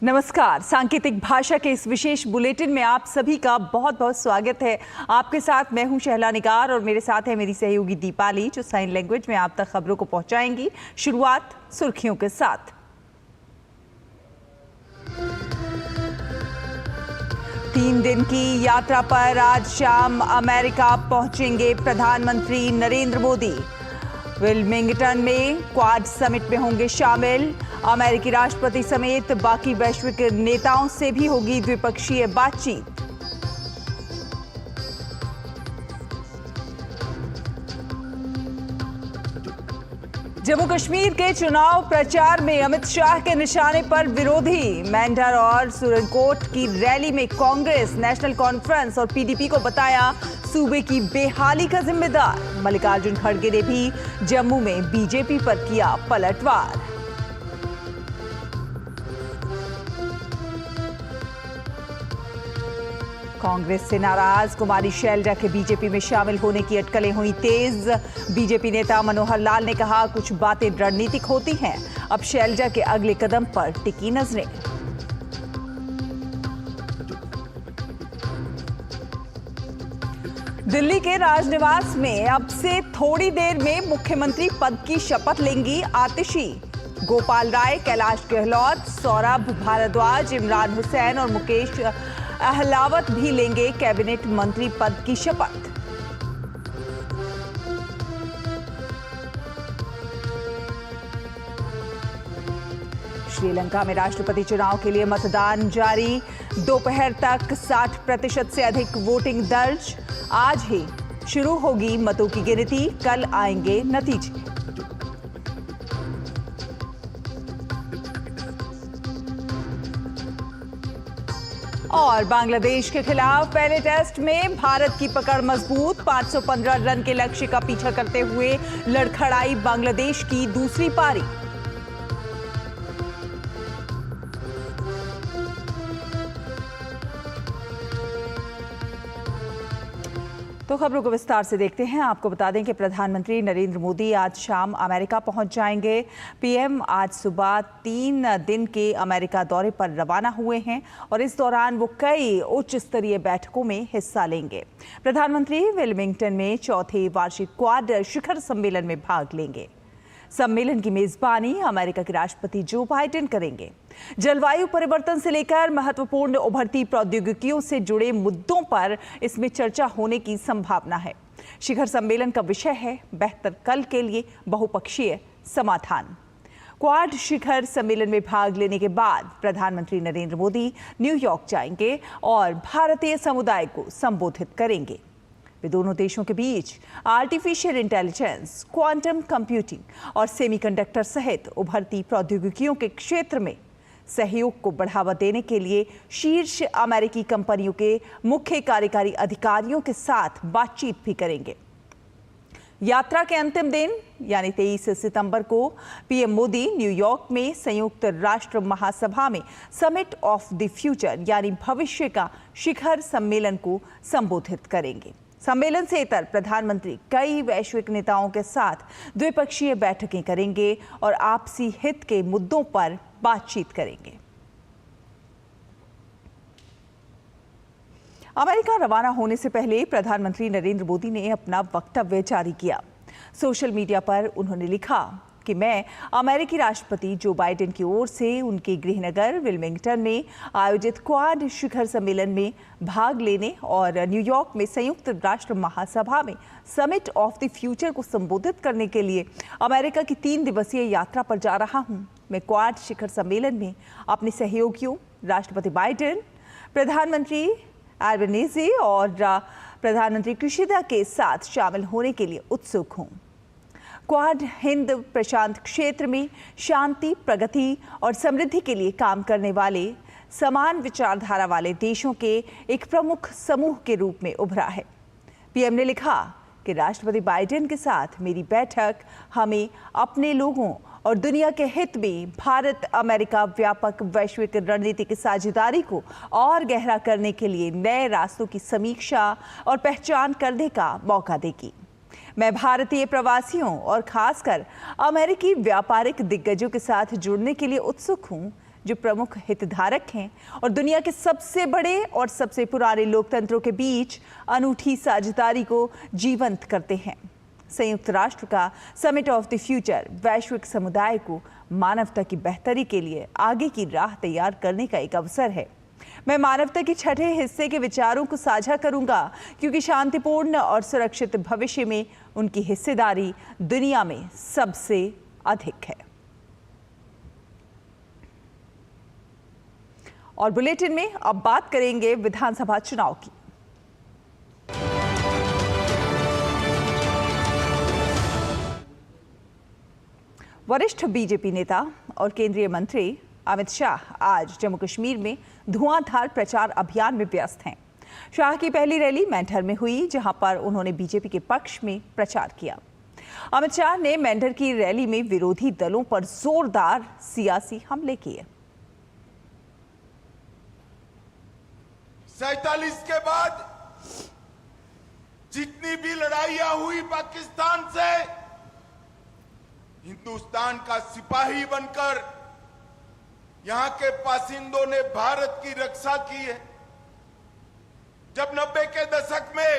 नमस्कार। सांकेतिक भाषा के इस विशेष बुलेटिन में आप सभी का बहुत बहुत स्वागत है। आपके साथ मैं हूं शहला निगार और मेरे साथ है मेरी सहयोगी दीपाली, जो साइन लैंग्वेज में आप तक खबरों को पहुंचाएंगी। शुरुआत सुर्खियों के साथ। 3 दिन की यात्रा पर आज शाम अमेरिका पहुंचेंगे प्रधानमंत्री नरेंद्र मोदी। विल्मिंगटन में क्वाड समिट में होंगे शामिल। अमेरिकी राष्ट्रपति समेत बाकी वैश्विक नेताओं से भी होगी द्विपक्षीय बातचीत। जम्मू कश्मीर के चुनाव प्रचार में अमित शाह के निशाने पर विरोधी। मेंढर और सुरनकोट की रैली में कांग्रेस, नेशनल कॉन्फ्रेंस और पीडीपी को बताया सूबे की बेहाली का जिम्मेदार। मल्लिकार्जुन खड़गे ने भी जम्मू में बीजेपी पर किया पलटवार। कांग्रेस से नाराज कुमारी शैलजा के बीजेपी में शामिल होने की अटकलें हुई तेज। बीजेपी नेता मनोहर लाल ने कहा, कुछ बातें रणनीतिक होती हैं, अब शैलजा के अगले कदम पर टिकी नजरें। दिल्ली के राजनिवास में अब से थोड़ी देर में मुख्यमंत्री पद की शपथ लेंगी आतिशी। गोपाल राय, कैलाश गहलोत, सौरभ भारद्वाज, इमरान हुसैन और मुकेश अहलावत भी लेंगे कैबिनेट मंत्री पद की शपथ। श्रीलंका में राष्ट्रपति चुनाव के लिए मतदान जारी। दोपहर तक 60% से अधिक वोटिंग दर्ज। आज ही शुरू होगी मतों की गिनती, कल आएंगे नतीजे। और बांग्लादेश के खिलाफ पहले टेस्ट में भारत की पकड़ मजबूत। 515 रन के लक्ष्य का पीछा करते हुए लड़खड़ाई बांग्लादेश की दूसरी पारी। तो खबरों को विस्तार से देखते हैं। आपको बता दें कि प्रधानमंत्री नरेंद्र मोदी आज शाम अमेरिका पहुंच जाएंगे। पीएम आज सुबह 3 दिन के अमेरिका दौरे पर रवाना हुए हैं और इस दौरान वो कई उच्च स्तरीय बैठकों में हिस्सा लेंगे। प्रधानमंत्री विल्मिंगटन में चौथे वार्षिक क्वाड शिखर सम्मेलन में भाग लेंगे। सम्मेलन की मेजबानी अमेरिका के राष्ट्रपति जो बाइडेन करेंगे। जलवायु परिवर्तन से लेकर महत्वपूर्ण उभरती प्रौद्योगिकियों से जुड़े मुद्दों पर इसमें चर्चा होने की संभावना है। शिखर सम्मेलन का विषय है बेहतर कल के लिए बहुपक्षीय समाधान। क्वाड शिखर सम्मेलन में भाग लेने के बाद प्रधानमंत्री नरेंद्र मोदी न्यूयॉर्क जाएंगे और भारतीय समुदाय को संबोधित करेंगे। वे दोनों देशों के बीच आर्टिफिशियल इंटेलिजेंस, क्वांटम कंप्यूटिंग और सेमीकंडक्टर सहित उभरती प्रौद्योगिकियों के क्षेत्र में सहयोग को बढ़ावा देने के लिए शीर्ष अमेरिकी कंपनियों के मुख्य कार्यकारी अधिकारियों के साथ बातचीत भी करेंगे। यात्रा के अंतिम दिन यानी 23 सितंबर को पीएम मोदी न्यूयॉर्क में संयुक्त राष्ट्र महासभा में समिट ऑफ द फ्यूचर यानी भविष्य का शिखर सम्मेलन को संबोधित करेंगे। सम्मेलन से इतर प्रधानमंत्री कई वैश्विक नेताओं के साथ द्विपक्षीय बैठकें करेंगे और आपसी हित के मुद्दों पर बातचीत करेंगे। अमेरिका रवाना होने से पहले प्रधानमंत्री नरेंद्र मोदी ने अपना वक्तव्य जारी किया। सोशल मीडिया पर उन्होंने लिखा कि मैं अमेरिकी राष्ट्रपति जो बाइडेन की ओर से उनके गृहनगर विल्मिंगटन में आयोजित क्वाड शिखर सम्मेलन में भाग लेने और न्यूयॉर्क में संयुक्त राष्ट्र महासभा में समिट ऑफ द फ्यूचर को संबोधित करने के लिए अमेरिका की 3 दिवसीय यात्रा पर जा रहा हूं। मैं क्वाड शिखर सम्मेलन में अपने सहयोगियों राष्ट्रपति बाइडेन, प्रधानमंत्री एल्बनीज़ी और प्रधानमंत्री कुशिदा के साथ शामिल होने के लिए उत्सुक हूं। क्वाड हिंद प्रशांत क्षेत्र में शांति, प्रगति और समृद्धि के लिए काम करने वाले समान विचारधारा वाले देशों के एक प्रमुख समूह के रूप में उभरा है। पीएम ने लिखा कि राष्ट्रपति बाइडेन के साथ मेरी बैठक हमें अपने लोगों और दुनिया के हित में भारत अमेरिका व्यापक वैश्विक रणनीतिक साझेदारी को और गहरा करने के लिए नए रास्तों की समीक्षा और पहचान करने का मौका देगी। मैं भारतीय प्रवासियों और खासकर अमेरिकी व्यापारिक दिग्गजों के साथ जुड़ने के लिए उत्सुक हूं, जो प्रमुख हितधारक हैं और दुनिया के सबसे बड़े और सबसे पुराने लोकतंत्रों के बीच अनूठी साझेदारी को जीवंत करते हैं। संयुक्त राष्ट्र का समिट ऑफ द फ्यूचर वैश्विक समुदाय को मानवता की बेहतरी के लिए आगे की राह तैयार करने का एक अवसर है। मैं मानवता के छठे हिस्से के विचारों को साझा करूंगा क्योंकि शांतिपूर्ण और सुरक्षित भविष्य में उनकी हिस्सेदारी दुनिया में सबसे अधिक है। और बुलेटिन में अब बात करेंगे विधानसभा चुनाव की। वरिष्ठ बीजेपी नेता और केंद्रीय मंत्री अमित शाह आज जम्मू कश्मीर में धुआंधार प्रचार अभियान में व्यस्त हैं। शाह की पहली रैली मेंढर में हुई, जहां पर उन्होंने बीजेपी के पक्ष में प्रचार किया। अमित शाह ने मेंढर की रैली में विरोधी दलों पर जोरदार सियासी हमले किए। 47 के बाद जितनी भी लड़ाइयां हुई पाकिस्तान से, हिंदुस्तान का सिपाही बनकर यहां के बासिंदों ने भारत की रक्षा की है। जब 90 के दशक में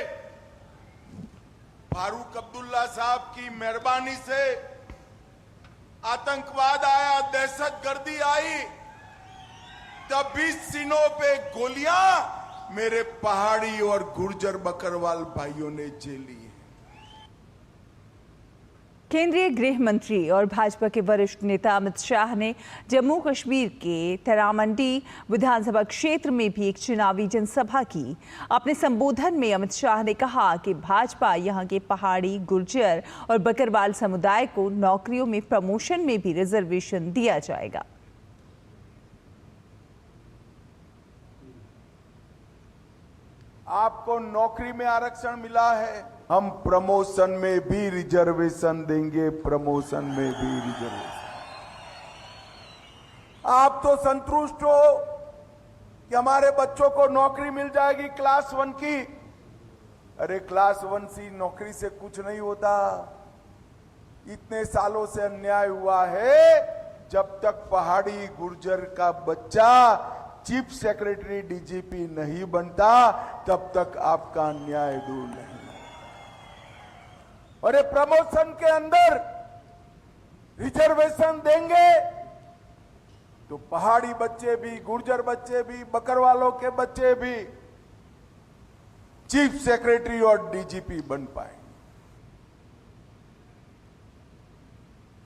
फारूक अब्दुल्ला साहब की मेहरबानी से आतंकवाद आया, दहशतगर्दी आई, तब भी सीनों पे गोलियां मेरे पहाड़ी और गुर्जर बकरवाल भाइयों ने झेली। केंद्रीय गृह मंत्री और भाजपा के वरिष्ठ नेता अमित शाह ने जम्मू कश्मीर के तेरामंडी विधानसभा क्षेत्र में भी एक चुनावी जनसभा की। अपने संबोधन में अमित शाह ने कहा कि भाजपा यहां के पहाड़ी, गुर्जर और बकरवाल समुदाय को नौकरियों में प्रमोशन में भी रिजर्वेशन दिया जाएगा। आपको नौकरी में आरक्षण मिला है, हम प्रमोशन में भी रिजर्वेशन देंगे, प्रमोशन में भी रिजर्वेशन। आप तो संतुष्ट हो कि हमारे बच्चों को नौकरी मिल जाएगी क्लास 1 की। अरे क्लास 1 सी नौकरी से कुछ नहीं होता। इतने सालों से अन्याय हुआ है, जब तक पहाड़ी गुर्जर का बच्चा चीफ सेक्रेटरी डीजीपी नहीं बनता, तब तक आपका अन्याय दूर नहीं। और ये प्रमोशन के अंदर रिजर्वेशन देंगे तो पहाड़ी बच्चे भी, गुर्जर बच्चे भी, बकरवालों के बच्चे भी चीफ सेक्रेटरी और डीजीपी बन पाएंगे।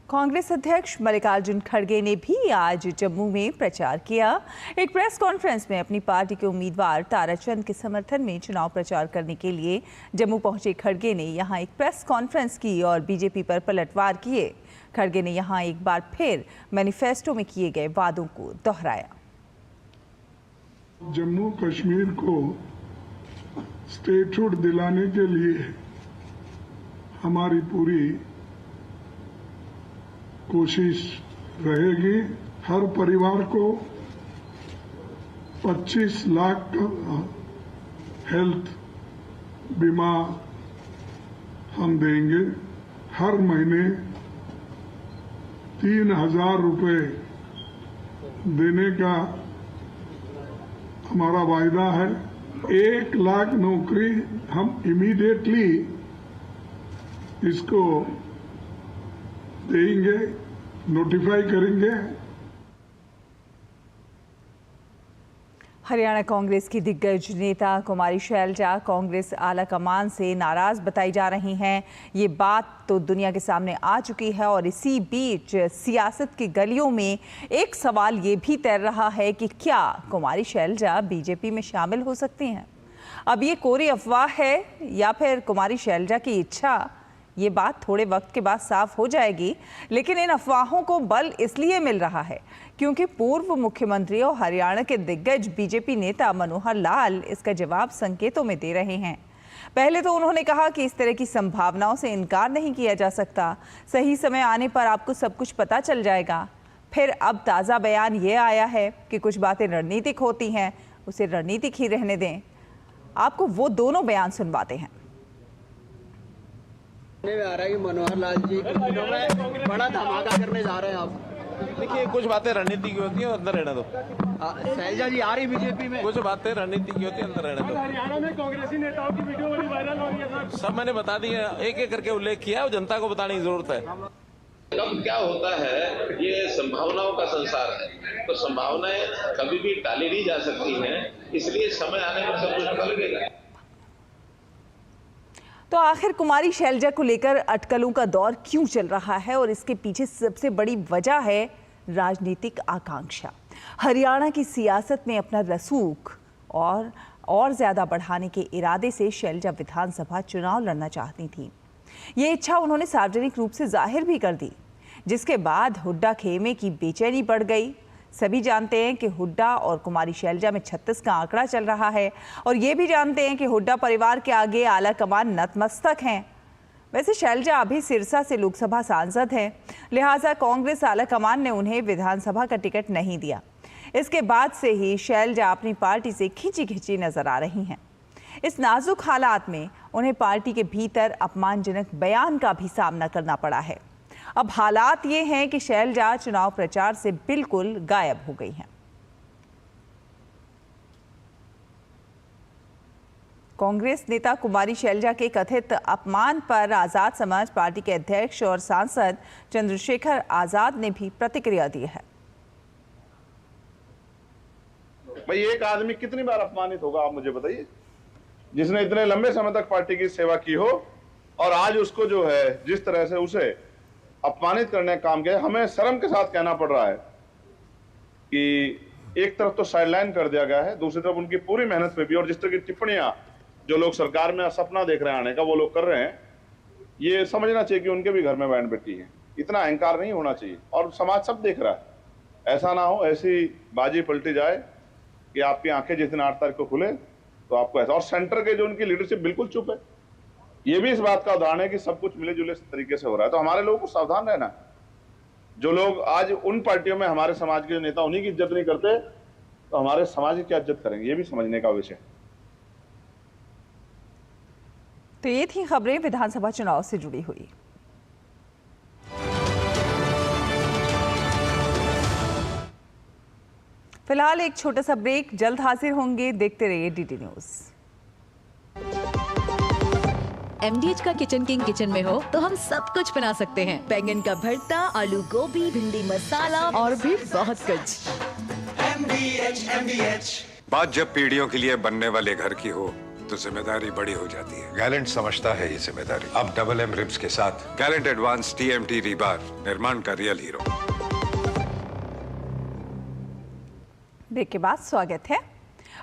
कांग्रेस अध्यक्ष मल्लिकार्जुन खड़गे ने भी आज जम्मू में प्रचार किया। एक प्रेस कॉन्फ्रेंस में अपनी पार्टी के उम्मीदवार ताराचंद के समर्थन में चुनाव प्रचार करने के लिए जम्मू पहुंचे खड़गे ने यहां एक प्रेस कॉन्फ्रेंस की और बीजेपी पर पलटवार किए। खड़गे ने यहां एक बार फिर मैनिफेस्टो में किए गए वादों को दोहराया। जम्मू कश्मीर को स्टेटहुड दिलाने के लिए हमारी पूरी कोशिश रहेगी। हर परिवार को 25 लाख का हेल्थ बीमा हम देंगे। हर महीने 3,000 रुपए देने का हमारा वायदा है। 1 लाख नौकरी हम इमीडिएटली इसको देंगे, नोटिफाई करेंगे। हरियाणा कांग्रेस की दिग्गज नेता कुमारी शैलजा कांग्रेस आला कमान से नाराज बताई जा रही हैं। ये बात तो दुनिया के सामने आ चुकी है और इसी बीच सियासत की गलियों में एक सवाल ये भी तैर रहा है कि क्या कुमारी शैलजा बीजेपी में शामिल हो सकती हैं। अब ये कोरी अफवाह है या फिर कुमारी शैलजा की इच्छा, ये बात थोड़े वक्त के बाद साफ हो जाएगी। लेकिन इन अफवाहों को बल इसलिए मिल रहा है क्योंकि पूर्व मुख्यमंत्री और हरियाणा के दिग्गज बीजेपी नेता मनोहर लाल इसका जवाब संकेतों में दे रहे हैं। पहले तो उन्होंने कहा कि इस तरह की संभावनाओं से इनकार नहीं किया जा सकता, सही समय आने पर आपको सब कुछ पता चल जाएगा। फिर अब ताज़ा बयान ये आया है कि कुछ बातें रणनीतिक होती हैं, उसे रणनीतिक ही रहने दें। आपको वो दोनों बयान सुनवाते हैं। में आ रहा है कि मनोहर लाल जी कुछ दिनों में बड़ा धमाका करने जा रहे हैं आप। देखिए कुछ बातें रणनीति की होती है, अंदर रहने दो। शैलजा जी आ रही बीजेपी में। कुछ बातें रणनीति की होती है, अंदर रहने दो। हरियाणा में कांग्रेसी नेताओं की वीडियो बड़ी वायरल हो रही है सर। सब मैंने बता दिया, एक एक करके उल्लेख किया और जनता को बताने की जरूरत है। कब क्या होता है, ये संभावनाओं का संसार है, तो संभावनाएं कभी भी टाली नहीं जा सकती हैं, इसलिए समय आने पर सब कुछ पता लगेगा। तो आखिर कुमारी शैलजा को लेकर अटकलों का दौर क्यों चल रहा है और इसके पीछे सबसे बड़ी वजह है राजनीतिक आकांक्षा। हरियाणा की सियासत में अपना रसूख और ज्यादा बढ़ाने के इरादे से शैलजा विधानसभा चुनाव लड़ना चाहती थी। ये इच्छा उन्होंने सार्वजनिक रूप से जाहिर भी कर दी, जिसके बाद हुड्डा खेमे की बेचैनी बढ़ गई। सभी जानते हैं कि हुड्डा और कुमारी शैलजा में 36 का आंकड़ा चल रहा है और ये भी जानते हैं कि हुड्डा परिवार के आगे आला कमान नतमस्तक हैं। वैसे शैलजा अभी सिरसा से लोकसभा सांसद हैं, लिहाजा कांग्रेस आला कमान ने उन्हें विधानसभा का टिकट नहीं दिया। इसके बाद से ही शैलजा अपनी पार्टी से खींची खींची नजर आ रही हैं। इस नाजुक हालात में उन्हें पार्टी के भीतर अपमानजनक बयान का भी सामना करना पड़ा है। अब हालात ये हैं कि शैलजा चुनाव प्रचार से बिल्कुल गायब हो गई हैं। कांग्रेस नेता कुमारी शैलजा के कथित अपमान पर आजाद समाज पार्टी के अध्यक्ष और सांसद चंद्रशेखर आजाद ने भी प्रतिक्रिया दी है। भाई एक आदमी कितनी बार अपमानित होगा, आप मुझे बताइए, जिसने इतने लंबे समय तक पार्टी की सेवा की हो और आज उसको जो है जिस तरह से उसे अपमानित करने का काम किया। हमें शर्म के साथ कहना पड़ रहा है कि एक तरफ तो साइडलाइन कर दिया गया है, दूसरी तरफ उनकी पूरी मेहनत पे भी, और जिस तरह की टिप्पणियां जो लोग सरकार में सपना देख रहे हैं आने का वो लोग कर रहे हैं, ये समझना चाहिए कि उनके भी घर में बहन बेटी है। इतना अहंकार नहीं होना चाहिए और समाज सब देख रहा है। ऐसा ना हो ऐसी बाजी पलटी जाए कि आपकी आंखें जिस दिन 8 तारीख को खुले तो आपको ऐसा। और सेंटर के जो उनकी लीडरशिप बिल्कुल चुप है, ये भी इस बात का उदाहरण है कि सब कुछ मिले जुले तरीके से हो रहा है। तो हमारे लोगों को सावधान रहना है। जो लोग आज उन पार्टियों में हमारे समाज के नेता उन्हीं की इज्जत नहीं करते, तो हमारे समाज की क्या इज्जत करेंगे, ये भी समझने का विषय। तो ये थी खबरें विधानसभा चुनाव से जुड़ी हुई। फिलहाल एक छोटा सा ब्रेक, जल्द हाजिर होंगे। देखते रहिए डीडी न्यूज। MDH का किचन किंग किचन में हो तो हम सब कुछ बना सकते हैं। बैंगन का भरता, आलू गोभी, भिंडी मसाला और भी बहुत कुछ। MDH। बात जब पीढ़ियों के लिए बनने वाले घर की हो तो जिम्मेदारी बड़ी हो जाती है। गैलेंट समझता है ये जिम्मेदारी। अब डबल M रिब्स के साथ गैलेंट एडवांस TMT रीबार, निर्माण का रियल हीरो। ब्रेक के बाद स्वागत है।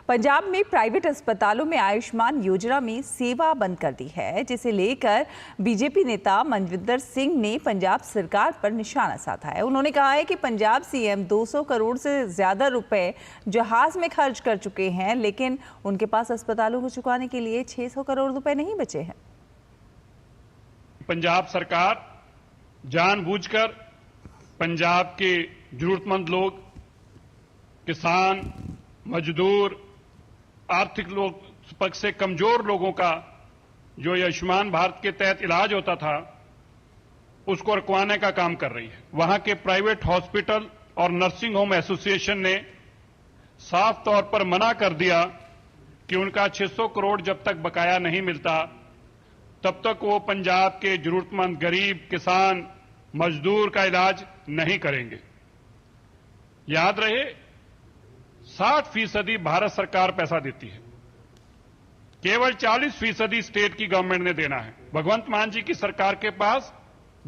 पंजाब में प्राइवेट अस्पतालों में आयुष्मान योजना में सेवा बंद कर दी है, जिसे लेकर बीजेपी नेता मनविंदर सिंह ने पंजाब सरकार पर निशाना साधा है। उन्होंने कहा है कि पंजाब सीएम 200 करोड़ से ज्यादा रुपए जहाज में खर्च कर चुके हैं, लेकिन उनके पास अस्पतालों को चुकाने के लिए 600 करोड़ रुपए नहीं बचे हैं। पंजाब सरकार जानबूझकर पंजाब के जरूरतमंद लोग, किसान, मजदूर, आर्थिक लोग पक्ष से कमजोर लोगों का जो आयुष्मान भारत के तहत इलाज होता था उसको रुकवाने का काम कर रही है। वहां के प्राइवेट हॉस्पिटल और नर्सिंग होम एसोसिएशन ने साफ तौर पर मना कर दिया कि उनका 600 करोड़ जब तक बकाया नहीं मिलता तब तक वो पंजाब के जरूरतमंद गरीब, किसान, मजदूर का इलाज नहीं करेंगे। याद रहे 60% भारत सरकार पैसा देती है, केवल 40% स्टेट की गवर्नमेंट ने देना है। भगवंत मान जी की सरकार के पास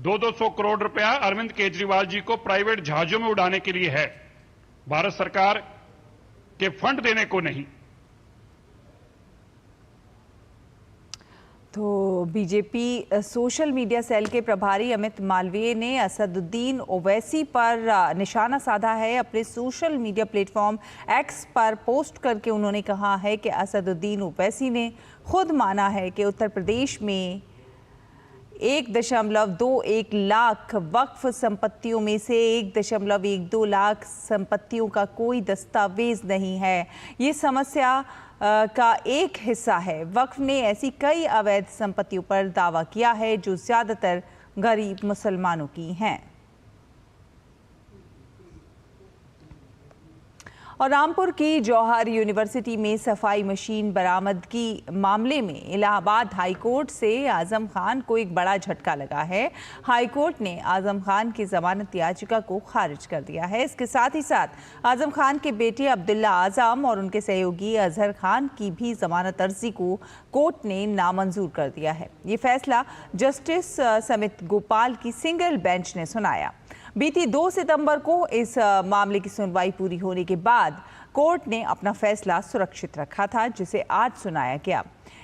200 करोड़ रुपया अरविंद केजरीवाल जी को प्राइवेट जहाजों में उड़ाने के लिए है, भारत सरकार के फंड देने को नहीं। तो बीजेपी सोशल मीडिया सेल के प्रभारी अमित मालवीय ने असदुद्दीन ओवैसी पर निशाना साधा है। अपने सोशल मीडिया प्लेटफॉर्म एक्स पर पोस्ट करके उन्होंने कहा है कि असदुद्दीन ओवैसी ने खुद माना है कि उत्तर प्रदेश में 1.21 लाख वक्फ संपत्तियों में से 1.12 लाख संपत्तियों का कोई दस्तावेज नहीं है। ये समस्या का एक हिस्सा है। वक्फ ने ऐसी कई अवैध संपत्तियों पर दावा किया है जो ज्यादातर गरीब मुसलमानों की हैं। और रामपुर की जौहर यूनिवर्सिटी में सफाई मशीन बरामदगी मामले में इलाहाबाद हाईकोर्ट से आजम खान को एक बड़ा झटका लगा है। हाईकोर्ट ने आजम खान की जमानत याचिका को खारिज कर दिया है। इसके साथ ही साथ आजम खान के बेटे अब्दुल्ला आजम और उनके सहयोगी अजहर खान की भी जमानत अर्जी को कोर्ट ने नामंजूर कर दिया है। ये फैसला जस्टिस समित गोपाल की सिंगल बेंच ने सुनाया। बीती 2 सितंबर को इस मामले की सुनवाई पूरी होने के बाद कोर्ट ने अपना फैसला सुरक्षित रखा था, जिसे आज सुनाया गया।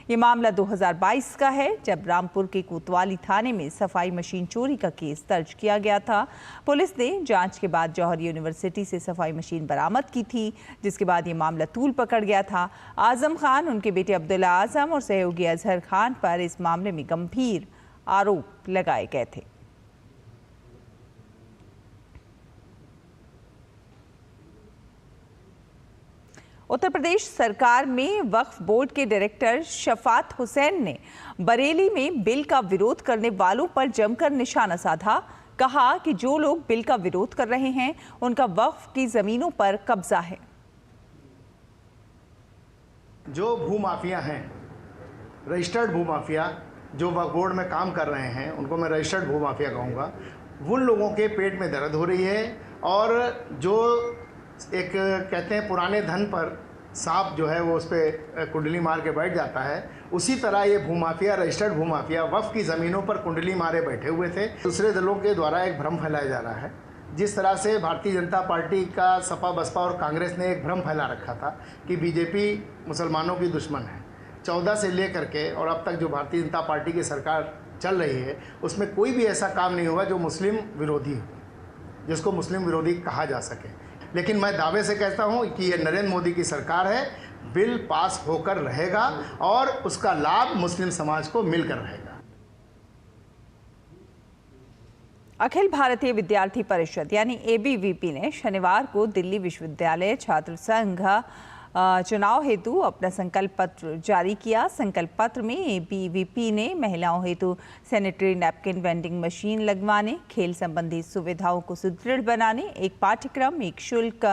ये मामला 2022 का है, जब रामपुर के कोतवाली थाने में सफाई मशीन चोरी का केस दर्ज किया गया था। पुलिस ने जांच के बाद जौहर यूनिवर्सिटी से सफाई मशीन बरामद की थी, जिसके बाद ये मामला तूल पकड़ गया था। आजम खान, उनके बेटे अब्दुल्ला आजम और सहयोगी अजहर खान पर इस मामले में गंभीर आरोप लगाए गए थे। उत्तर प्रदेश सरकार में वक्फ बोर्ड के डायरेक्टर शफात हुसैन ने बरेली में बिल का विरोध करने वालों पर जमकर निशाना साधा। कहा कि जो लोग बिल का विरोध कर रहे हैं उनका वक्फ की जमीनों पर कब्जा है। जो भूमाफिया हैं, रजिस्टर्ड भूमाफिया जो वक्फ बोर्ड में काम कर रहे हैं, उनको मैं रजिस्टर्ड भूमाफिया कहूँगा। उन लोगों के पेट में दर्द हो रही है और जो एक कहते हैं पुराने धन पर सांप जो है वो उस पर कुंडली मार के बैठ जाता है, उसी तरह ये भूमाफिया, रजिस्टर्ड भूमाफिया वक्फ की ज़मीनों पर कुंडली मारे बैठे हुए थे। दूसरे दलों के द्वारा एक भ्रम फैलाया जा रहा है। जिस तरह से भारतीय जनता पार्टी का सपा, बसपा और कांग्रेस ने एक भ्रम फैला रखा था कि बीजेपी मुसलमानों की दुश्मन है। 14 से लेकर के और अब तक जो भारतीय जनता पार्टी की सरकार चल रही है, उसमें कोई भी ऐसा काम नहीं हुआ जो मुस्लिम विरोधी हो, जिसको मुस्लिम विरोधी कहा जा सके। लेकिन मैं दावे से कहता हूं कि ये नरेंद्र मोदी की सरकार है, बिल पास होकर रहेगा और उसका लाभ मुस्लिम समाज को मिलकर रहेगा। अखिल भारतीय विद्यार्थी परिषद यानी ABVP ने शनिवार को दिल्ली विश्वविद्यालय छात्र संघ चुनाव हेतु अपना संकल्प पत्र जारी किया। संकल्प पत्र में ABVP ने महिलाओं हेतु सैनिटरी नैपकिन वेंडिंग मशीन लगवाने, खेल संबंधी सुविधाओं को सुदृढ़ बनाने, एक पाठ्यक्रम, एक शुल्क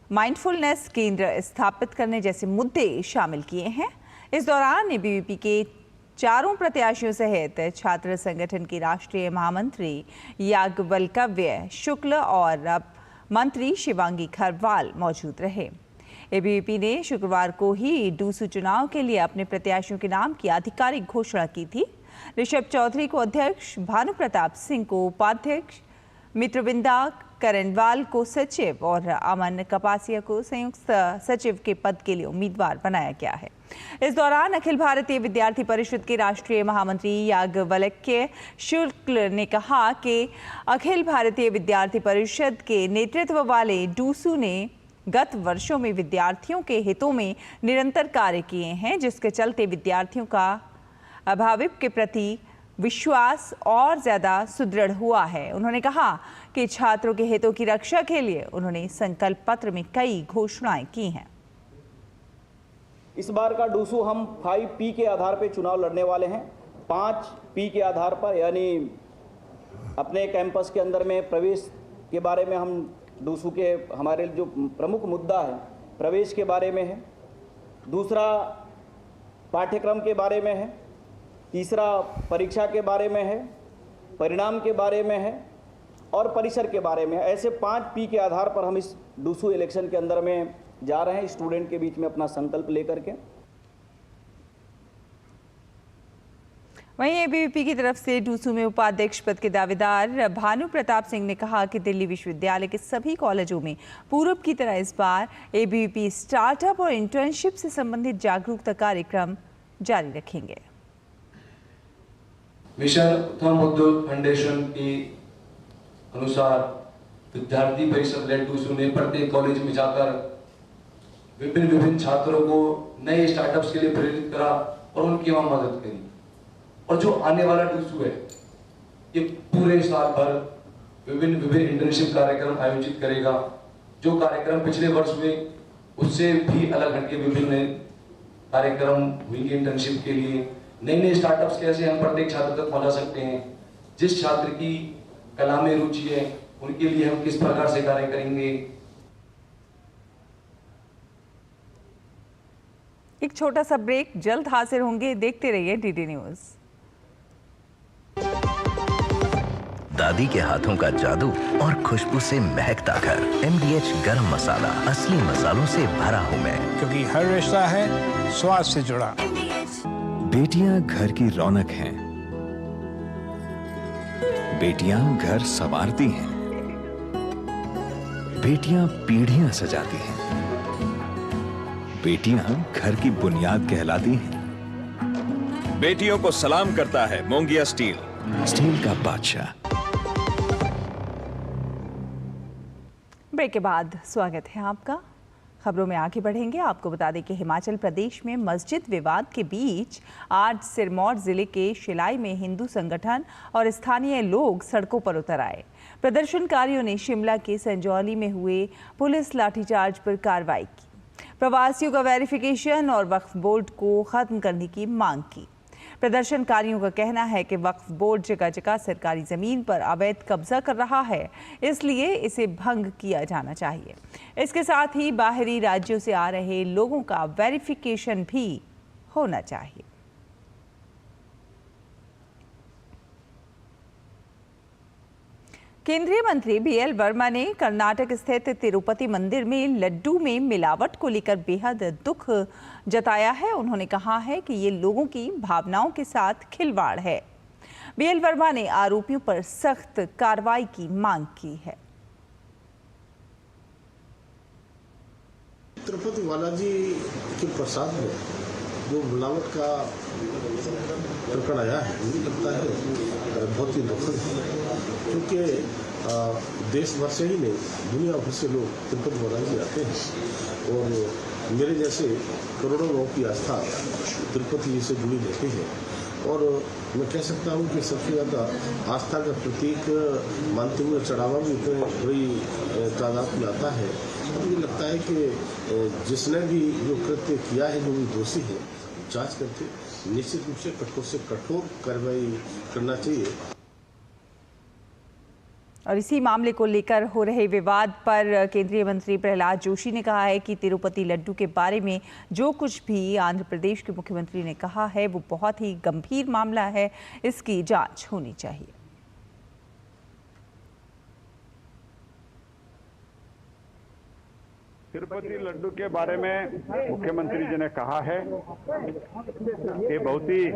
माइंडफुलनेस केंद्र स्थापित करने जैसे मुद्दे शामिल किए हैं। इस दौरान ABVP के 4 प्रत्याशियों सहित छात्र संगठन की राष्ट्रीय महामंत्री याज्ञवल्क्य शुक्ल और मंत्री शिवांगी खरवाल मौजूद रहे। ABVP ने शुक्रवार को ही डूसू चुनाव के लिए अपने प्रत्याशियों के नाम की आधिकारिक घोषणा की थी। ऋषभ चौधरी को अध्यक्ष, भानु प्रताप सिंह को उपाध्यक्ष, मित्रविंदा करेनवाल को सचिव और अमन कपासिया को संयुक्त सचिव के पद के लिए उम्मीदवार बनाया गया है। इस दौरान अखिल भारतीय विद्यार्थी परिषद के राष्ट्रीय महामंत्री याज्ञवल्क्य शुक्ल ने कहा कि अखिल भारतीय विद्यार्थी परिषद के नेतृत्व वाले डूसू ने गत वर्षों में विद्यार्थियों के हितों में निरंतर कार्य किए हैं, जिसके चलते विद्यार्थियों का अभिभावक के प्रति विश्वास और ज्यादा सुदृढ़ हुआ है। उन्होंने कहा कि छात्रों के हितों की रक्षा के लिए उन्होंने संकल्प पत्र में कई घोषणाएं की हैं। इस बार का डूसू हम 5P के आधार पर चुनाव लड़ने वाले हैं। 5P के आधार पर, यानी अपने कैंपस के अंदर में प्रवेश के बारे में हम डूसू के हमारे जो प्रमुख मुद्दा है प्रवेश के बारे में है, दूसरा पाठ्यक्रम के बारे में है, तीसरा परीक्षा के बारे में है, परिणाम के बारे में है और परिसर के बारे में है। ऐसे 5P के आधार पर हम इस डूसू इलेक्शन के अंदर में जा रहे हैं, स्टूडेंट के बीच में अपना संकल्प लेकर के। वहीं ABVP की तरफ से डूसू में उपाध्यक्ष पद के दावेदार भानु प्रताप सिंह ने कहा कि दिल्ली विश्वविद्यालय के सभी कॉलेजों में पूर्व की तरह इस बार ABVP स्टार्टअप और इंटर्नशिप से संबंधित जागरूकता कार्यक्रम जारी रखेंगे। मिशन उत्तम उद्योग फाउंडेशन के अनुसार विद्यार्थी परिषद लेड डूसू ने प्रत्येक कॉलेज में जाकर विभिन्न छात्रों को नए स्टार्टअप्स के लिए प्रेरित करा और उनकी वहां मदद करी। और जो आने वाला डूसू है ये पूरे साल भर विभिन्न इंटर्नशिप कार्यक्रम आयोजित करेगा। जो कार्यक्रम पिछले वर्ष हुए उससे भी अलग हटके विभिन्न कार्यक्रम हुएंगे इंटर्नशिप के लिए। नए स्टार्टअप्स कैसे हम प्रत्येक छात्र तक पहुंचा सकते हैं, जिस छात्र की कला में रुचि है उनके लिए हम किस प्रकार से कार्य करेंगे। एक छोटा सा ब्रेक, जल्द हाजिर होंगे। देखते रहिए डीडी न्यूज। दादी के हाथों का जादू और खुशबू से महकता घर। MDH गरम मसाला, असली मसालों से भरा हूँ मैं, क्योंकि हर रिश्ता है स्वाद से जुड़ा। बेटियां घर की रौनक हैं, बेटियां घर संवारती हैं, बेटियां पीढ़ियां सजाती हैं, बेटियां घर की बुनियाद कहलाती हैं। बेटियों को सलाम करता है मोंगिया स्टील, स्टील का बादशाह। ब्रेक के बाद स्वागत है आपका। खबरों में आगे बढ़ेंगे। आपको बता दें कि हिमाचल प्रदेश में मस्जिद विवाद के बीच आज सिरमौर जिले के शिलाई में हिंदू संगठन और स्थानीय लोग सड़कों पर उतर आए। प्रदर्शनकारियों ने शिमला के संजौली में हुए पुलिस लाठीचार्ज पर कार्रवाई की, प्रवासियों का वेरिफिकेशन और वक्फ बोर्ड को खत्म करने की मांग की। प्रदर्शनकारियों का कहना है कि वक्फ बोर्ड जगह जगह सरकारी जमीन पर अवैध कब्जा कर रहा है, इसलिए इसे भंग किया जाना चाहिए। इसके साथ ही बाहरी राज्यों से आ रहे लोगों का वेरिफिकेशन भी होना चाहिए। केंद्रीय मंत्री BL वर्मा ने कर्नाटक स्थित तिरुपति मंदिर में लड्डू में मिलावट को लेकर बेहद दुख जताया है। उन्होंने कहा है कि ये लोगों की भावनाओं के साथ खिलवाड़ है। BL वर्मा ने आरोपियों पर सख्त कार्रवाई की मांग की है। तिरुपति बालाजी के प्रसाद में जो मिलावट का प्रकरण आया है, मुझे लगता है बहुत ही दुखद है, क्योंकि देश भर से ही नहीं, दुनिया भर से लोग तिरुपति बालाजी आते हैं और मेरे जैसे करोड़ों लोगों की आस्था तिरुपति जी से जुड़ी रहती है। और मैं कह सकता हूँ कि सबसे ज़्यादा आस्था का प्रतीक मानते हुए चढ़ावा भी इतने बड़ी तादाद में आता है। मुझे लगता है कि जिसने भी जो कृत्य किया है, जो भी दोषी है, जांच करके निश्चित रूप से कठोर कार्रवाई करना चाहिए। और इसी मामले को लेकर हो रहे विवाद पर केंद्रीय मंत्री प्रहलाद जोशी ने कहा है कि तिरुपति लड्डू के बारे में जो कुछ भी आंध्र प्रदेश के मुख्यमंत्री ने कहा है वो बहुत ही गंभीर मामला है, इसकी जांच होनी चाहिए। तिरुपति लड्डू के बारे में मुख्यमंत्री जी ने कहा है कि बहुत ही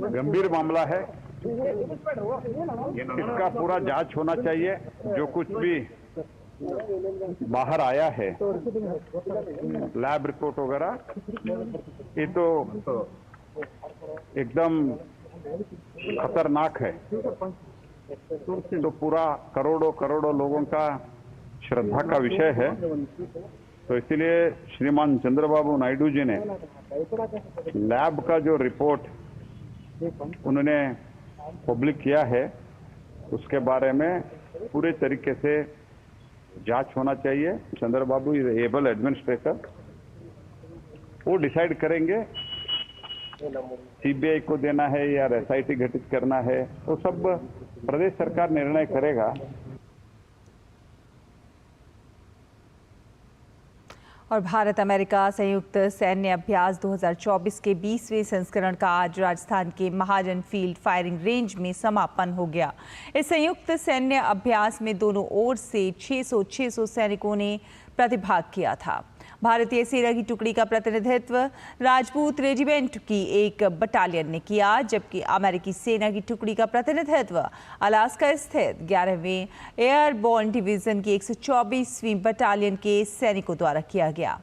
गंभीर मामला है, इसका पूरा जांच होना चाहिए। जो कुछ भी बाहर आया है, लैब रिपोर्ट वगैरह, ये तो एकदम खतरनाक है। तो पूरा करोड़ों करोड़ों लोगों का श्रद्धा का विषय है। तो इसलिए श्रीमान चंद्रबाबू नायडू जी ने लैब का जो रिपोर्ट उन्होंने पब्लिक किया है, उसके बारे में पूरे तरीके से जांच होना चाहिए। चंद्रबाबू इज एबल एडमिनिस्ट्रेटर, वो डिसाइड करेंगे CBI को देना है या SIT गठित करना है, वो सब प्रदेश सरकार निर्णय करेगा। और भारत अमेरिका संयुक्त सैन्य अभ्यास 2024 के 20वें संस्करण का आज राजस्थान के महाजन फील्ड फायरिंग रेंज में समापन हो गया। इस संयुक्त सैन्य अभ्यास में दोनों ओर से 600 सैनिकों ने प्रतिभाग किया था। भारतीय सेना की टुकड़ी का प्रतिनिधित्व राजपूत रेजिमेंट की एक बटालियन ने किया, जबकि अमेरिकी सेना की टुकड़ी का प्रतिनिधित्व अलास्का स्थित 11वें एयरबोर्न डिवीजन की 124वीं बटालियन के सैनिकों द्वारा किया गया।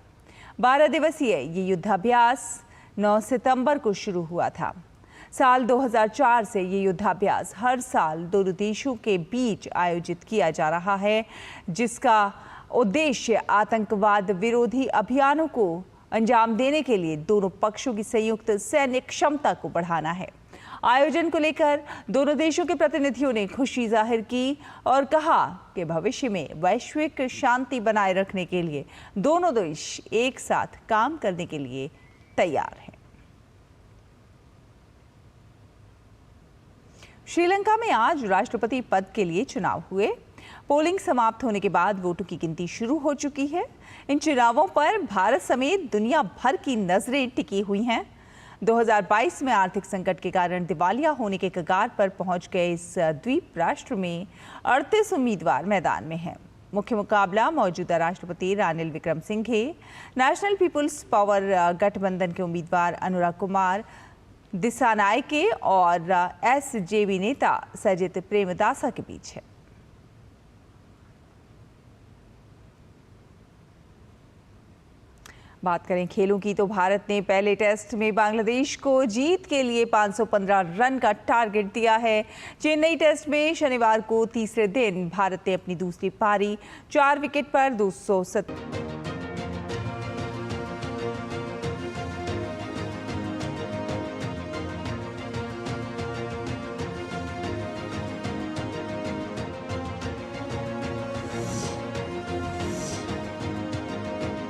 12 दिवसीय ये युद्धाभ्यास 9 सितंबर को शुरू हुआ था। साल 2004 से ये युद्धाभ्यास हर साल दोनों देशों के बीच आयोजित किया जा रहा है, जिसका उद्देश्य आतंकवाद विरोधी अभियानों को अंजाम देने के लिए दोनों पक्षों की संयुक्त सैन्य क्षमता को बढ़ाना है। आयोजन को लेकर दोनों देशों के प्रतिनिधियों ने खुशी जाहिर की और कहा कि भविष्य में वैश्विक शांति बनाए रखने के लिए दोनों देश एक साथ काम करने के लिए तैयार हैं। श्रीलंका में आज राष्ट्रपति पद के लिए चुनाव हुए। पोलिंग समाप्त होने के बाद वोटों की गिनती शुरू हो चुकी है। इन चुनावों पर भारत समेत दुनिया भर की नजरें टिकी हुई हैं। 2022 में आर्थिक संकट के कारण दिवालिया होने के कगार पर पहुंच गए इस द्वीप राष्ट्र में 38 उम्मीदवार मैदान में हैं। मुख्य मुकाबला मौजूदा राष्ट्रपति Ranil Wickremesinghe, National People's Power गठबंधन के उम्मीदवार अनुराग कुमार दिसानायके और एसजेवी नेता सजित प्रेमदासा के बीच है। बात करें खेलों की तो भारत ने पहले टेस्ट में बांग्लादेश को जीत के लिए 515 रन का टारगेट दिया है। चेन्नई टेस्ट में शनिवार को तीसरे दिन भारत ने अपनी दूसरी पारी 4 विकेट पर 207